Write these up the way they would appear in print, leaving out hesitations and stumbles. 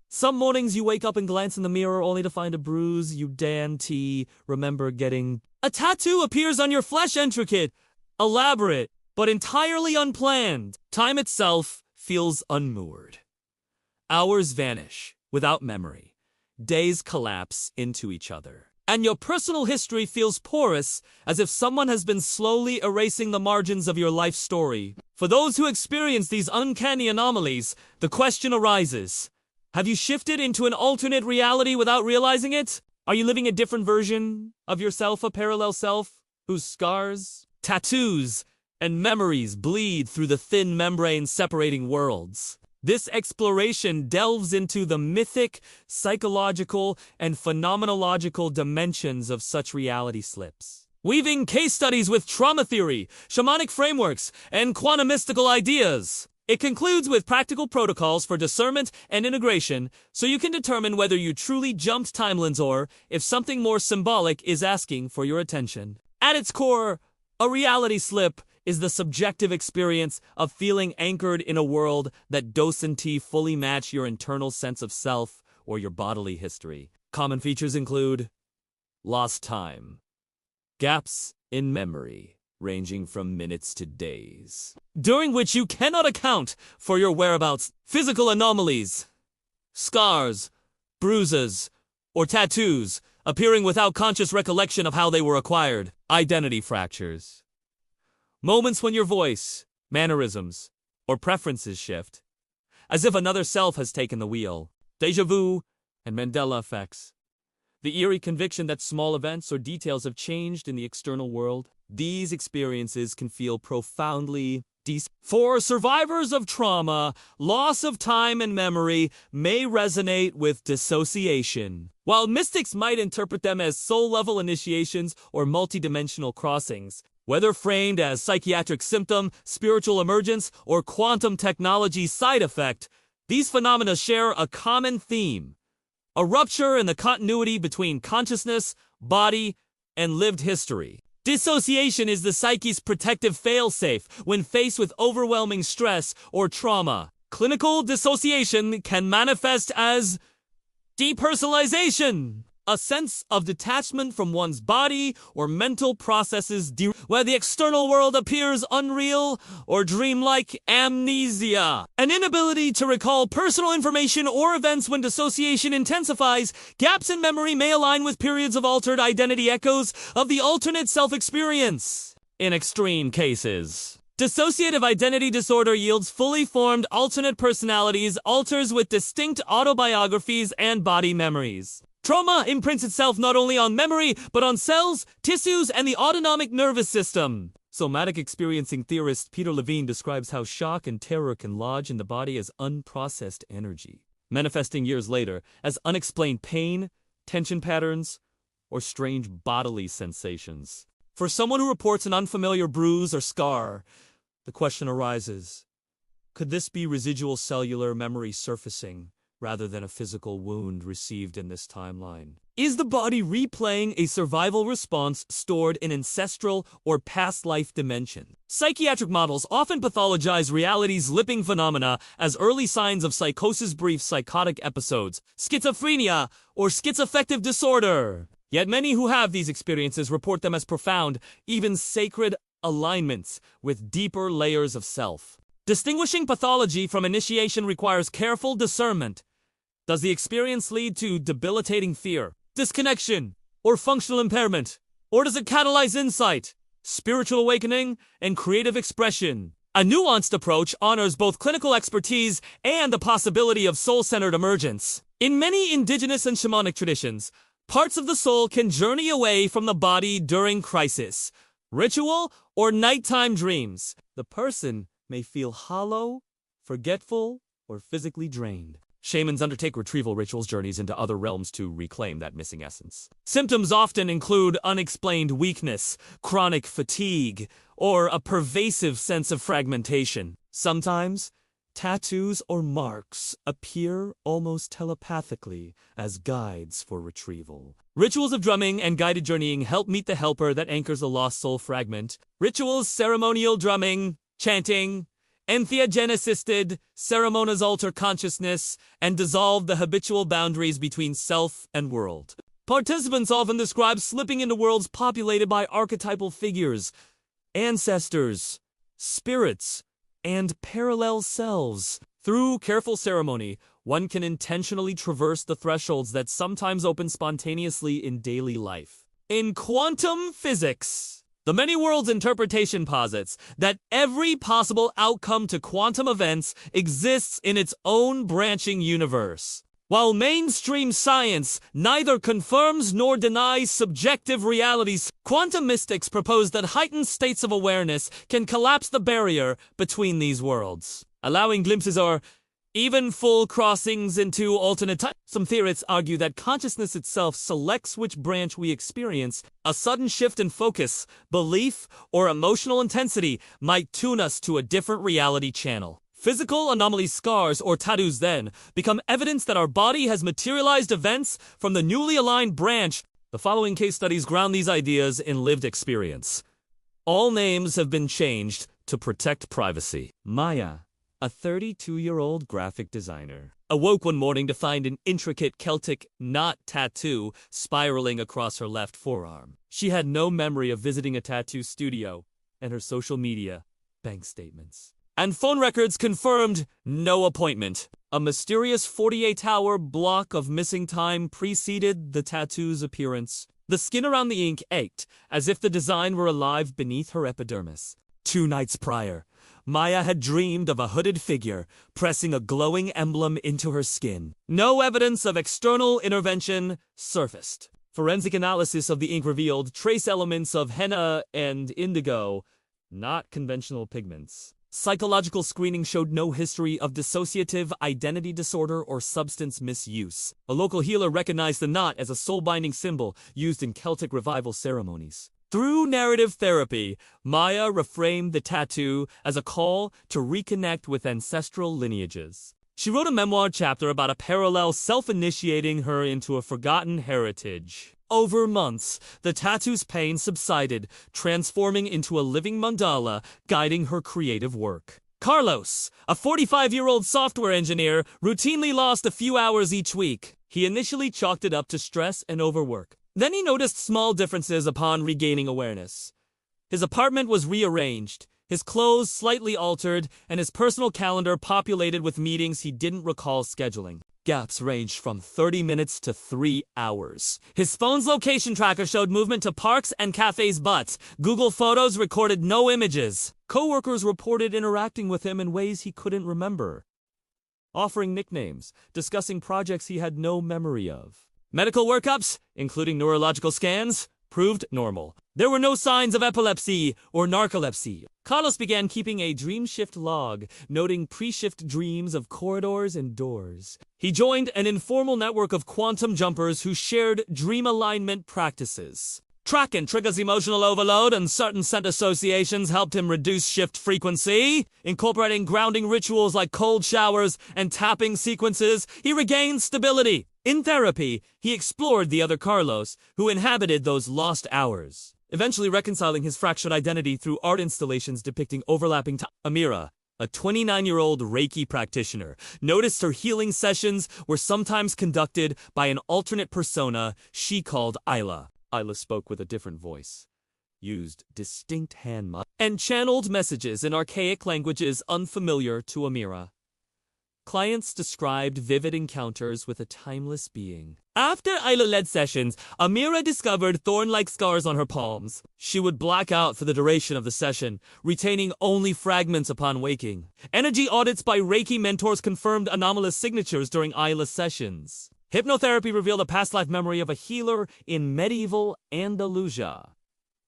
Some mornings you wake up and glance in the mirror only to find a bruise you daren't remember getting. A tattoo appears on your flesh, intricate, elaborate, but entirely unplanned. Time itself feels unmoored. Hours vanish without memory. Days collapse into each other. And your personal history feels porous, as if someone has been slowly erasing the margins of your life story. For those who experience these uncanny anomalies, the question arises: have you shifted into an alternate reality without realizing it? Are you living a different version of yourself, a parallel self, whose scars, tattoos, and memories bleed through the thin membrane separating worlds? This exploration delves into the mythic, psychological, and phenomenological dimensions of such reality slips, weaving case studies with trauma theory, shamanic frameworks, and quantum mystical ideas. It concludes with practical protocols for discernment and integration, so you can determine whether you truly jumped timelines or if something more symbolic is asking for your attention. At its core, a reality slip is the subjective experience of feeling anchored in a world that doesn't fully match your internal sense of self or your bodily history. Common features include lost time, gaps in memory ranging from minutes to days, during which you cannot account for your whereabouts, physical anomalies, scars, bruises, or tattoos appearing without conscious recollection of how they were acquired, identity fractures, moments when your voice, mannerisms, or preferences shift, as if another self has taken the wheel, déjà vu, and Mandela effects. The eerie conviction that small events or details have changed in the external world. These experiences can feel profoundly For survivors of trauma, loss of time and memory may resonate with dissociation, while mystics might interpret them as soul-level initiations or multidimensional crossings. Whether framed as psychiatric symptom, spiritual emergence, or quantum technology side effect, these phenomena share a common theme: a rupture in the continuity between consciousness, body, and lived history. Dissociation is the psyche's protective failsafe when faced with overwhelming stress or trauma. Clinical dissociation can manifest as depersonalization, a sense of detachment from one's body or mental processes where the external world appears unreal, or dreamlike amnesia, an inability to recall personal information or events. When dissociation intensifies, gaps in memory may align with periods of altered identity, echoes of the alternate self-experience. In extreme cases, dissociative identity disorder yields fully formed alternate personalities, alters with distinct autobiographies and body memories. Trauma imprints itself not only on memory, but on cells, tissues, and the autonomic nervous system. Somatic experiencing theorist Peter Levine describes how shock and terror can lodge in the body as unprocessed energy, manifesting years later as unexplained pain, tension patterns, or strange bodily sensations. For someone who reports an unfamiliar bruise or scar, the question arises: could this be residual cellular memory surfacing, rather than a physical wound received in this timeline? Is the body replaying a survival response stored in ancestral or past life dimension? Psychiatric models often pathologize reality's lipping phenomena as early signs of psychosis, brief psychotic episodes, schizophrenia, or schizoaffective disorder. Yet many who have these experiences report them as profound, even sacred alignments with deeper layers of self. Distinguishing pathology from initiation requires careful discernment. Does the experience lead to debilitating fear, disconnection, or functional impairment? Or does it catalyze insight, spiritual awakening, and creative expression? A nuanced approach honors both clinical expertise and the possibility of soul-centered emergence. In many indigenous and shamanic traditions, parts of the soul can journey away from the body during crisis, ritual, or nighttime dreams. The person may feel hollow, forgetful, or physically drained. Shamans undertake retrieval rituals, journeys into other realms to reclaim that missing essence. Symptoms often include unexplained weakness, chronic fatigue, or a pervasive sense of fragmentation. Sometimes, tattoos or marks appear almost telepathically as guides for retrieval. Rituals of drumming and guided journeying help meet the helper that anchors a lost soul fragment. Rituals, ceremonial drumming, chanting, Entheogenesis ceremonies alter consciousness and dissolve the habitual boundaries between self and world. Participants often describe slipping into worlds populated by archetypal figures, ancestors, spirits, and parallel selves. Through careful ceremony, one can intentionally traverse the thresholds that sometimes open spontaneously in daily life. In quantum physics, the many worlds interpretation posits that every possible outcome to quantum events exists in its own branching universe. While mainstream science neither confirms nor denies subjective realities, quantum mystics propose that heightened states of awareness can collapse the barrier between these worlds, allowing glimpses or even full crossings into alternate time. Some theorists argue that consciousness itself selects which branch we experience. A sudden shift in focus, belief, or emotional intensity might tune us to a different reality channel. Physical anomaly scars or tattoos then become evidence that our body has materialized events from the newly aligned branch. The following case studies ground these ideas in lived experience. All names have been changed to protect privacy. Maya, a 32-year-old graphic designer, awoke one morning to find an intricate Celtic knot tattoo spiraling across her left forearm. She had no memory of visiting a tattoo studio, and her social media, bank statements, and phone records confirmed no appointment. A mysterious 48-hour block of missing time preceded the tattoo's appearance. The skin around the ink ached, as if the design were alive beneath her epidermis. 2 nights prior, Maya had dreamed of a hooded figure pressing a glowing emblem into her skin. No evidence of external intervention surfaced. Forensic analysis of the ink revealed trace elements of henna and indigo, not conventional pigments. Psychological screening showed no history of dissociative identity disorder or substance misuse. A local healer recognized the knot as a soul-binding symbol used in Celtic revival ceremonies. Through narrative therapy, Maya reframed the tattoo as a call to reconnect with ancestral lineages. She wrote a memoir chapter about a parallel self-initiating her into a forgotten heritage. Over months, the tattoo's pain subsided, transforming into a living mandala guiding her creative work. Carlos, a 45-year-old software engineer, routinely lost a few hours each week. He initially chalked it up to stress and overwork. Then he noticed small differences upon regaining awareness. His apartment was rearranged, his clothes slightly altered, and his personal calendar populated with meetings he didn't recall scheduling. Gaps ranged from 30 minutes to 3 hours. His phone's location tracker showed movement to parks and cafes, but Google Photos recorded no images. Coworkers reported interacting with him in ways he couldn't remember, offering nicknames, discussing projects he had no memory of. Medical workups, including neurological scans, proved normal. There were no signs of epilepsy or narcolepsy. Carlos began keeping a dream shift log, noting pre-shift dreams of corridors and doors. He joined an informal network of quantum jumpers who shared dream alignment practices. Track and triggers emotional overload and certain scent associations helped him reduce shift frequency. Incorporating grounding rituals like cold showers and tapping sequences, he regained stability. In therapy, he explored the other Carlos, who inhabited those lost hours, eventually reconciling his fractured identity through art installations depicting overlapping time. Amira, a 29-year-old Reiki practitioner, noticed her healing sessions were sometimes conducted by an alternate persona she called Isla. Isla spoke with a different voice, used distinct hand movements, and channeled messages in archaic languages unfamiliar to Amira. Clients described vivid encounters with a timeless being. After Isla-led sessions, Amira discovered thorn-like scars on her palms. She would black out for the duration of the session, retaining only fragments upon waking. Energy audits by Reiki mentors confirmed anomalous signatures during Isla sessions. Hypnotherapy revealed a past life memory of a healer in medieval Andalusia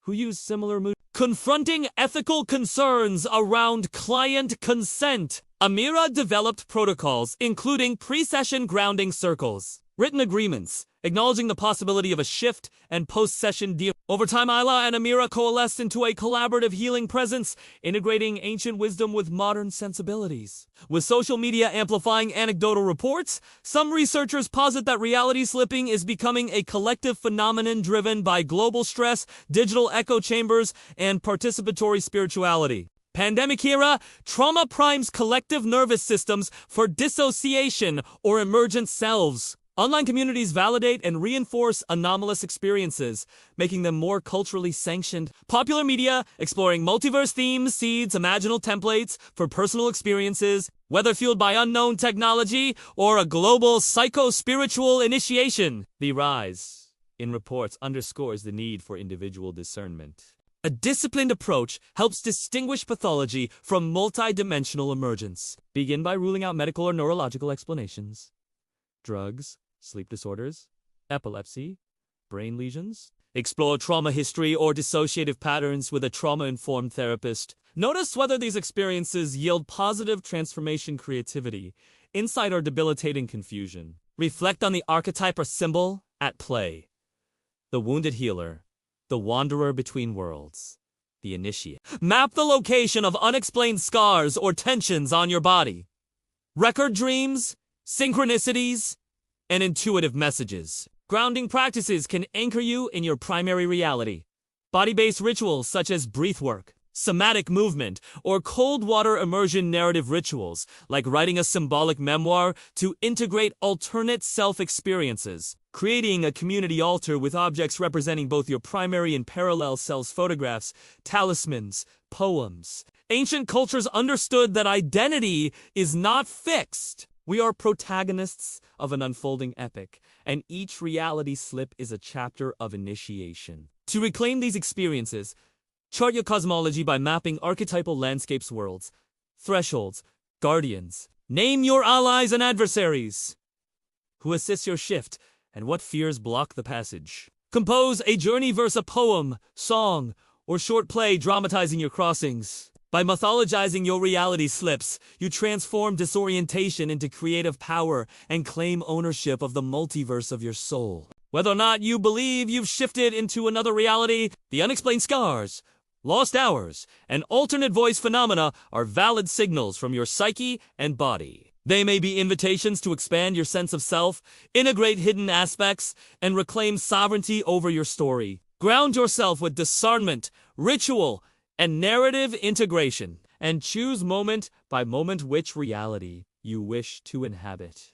who used similar moods. Confronting ethical concerns around client consent, Amira developed protocols, including pre-session grounding circles, written agreements, acknowledging the possibility of a shift and post-session deal. Over time, Isla and Amira coalesced into a collaborative healing presence, integrating ancient wisdom with modern sensibilities. With social media amplifying anecdotal reports, some researchers posit that reality slipping is becoming a collective phenomenon driven by global stress, digital echo chambers, and participatory spirituality. Pandemic era, trauma primes collective nervous systems for dissociation or emergent selves. Online communities validate and reinforce anomalous experiences, making them more culturally sanctioned. Popular media exploring multiverse themes seeds imaginal templates for personal experiences, whether fueled by unknown technology or a global psycho-spiritual initiation. The rise in reports underscores the need for individual discernment. A disciplined approach helps distinguish pathology from multidimensional emergence. Begin by ruling out medical or neurological explanations. Drugs, sleep disorders, epilepsy, brain lesions. Explore trauma history or dissociative patterns with a trauma-informed therapist. Notice whether these experiences yield positive transformation, creativity, insight, or debilitating confusion. Reflect on the archetype or symbol at play. The wounded healer, the wanderer between worlds, the initiate. Map the location of unexplained scars or tensions on your body. Record dreams, synchronicities, and intuitive messages. Grounding practices can anchor you in your primary reality. Body-based rituals such as breathwork, somatic movement, or cold water immersion narrative rituals, like writing a symbolic memoir to integrate alternate self-experiences. Creating a community altar with objects representing both your primary and parallel selves, photographs, talismans, poems. Ancient cultures understood that identity is not fixed. We are protagonists of an unfolding epic, and each reality slip is a chapter of initiation. To reclaim these experiences, chart your cosmology by mapping archetypal landscapes, worlds, thresholds, guardians. Name your allies and adversaries. Who assists your shift, and what fears block the passage. Compose a journey verse, a poem, song, or short play dramatizing your crossings. By mythologizing your reality slips, you transform disorientation into creative power and claim ownership of the multiverse of your soul. Whether or not you believe you've shifted into another reality, the unexplained scars, lost hours, and alternate voice phenomena are valid signals from your psyche and body. They may be invitations to expand your sense of self, integrate hidden aspects, and reclaim sovereignty over your story. Ground yourself with discernment, ritual, and narrative integration, and choose moment by moment which reality you wish to inhabit.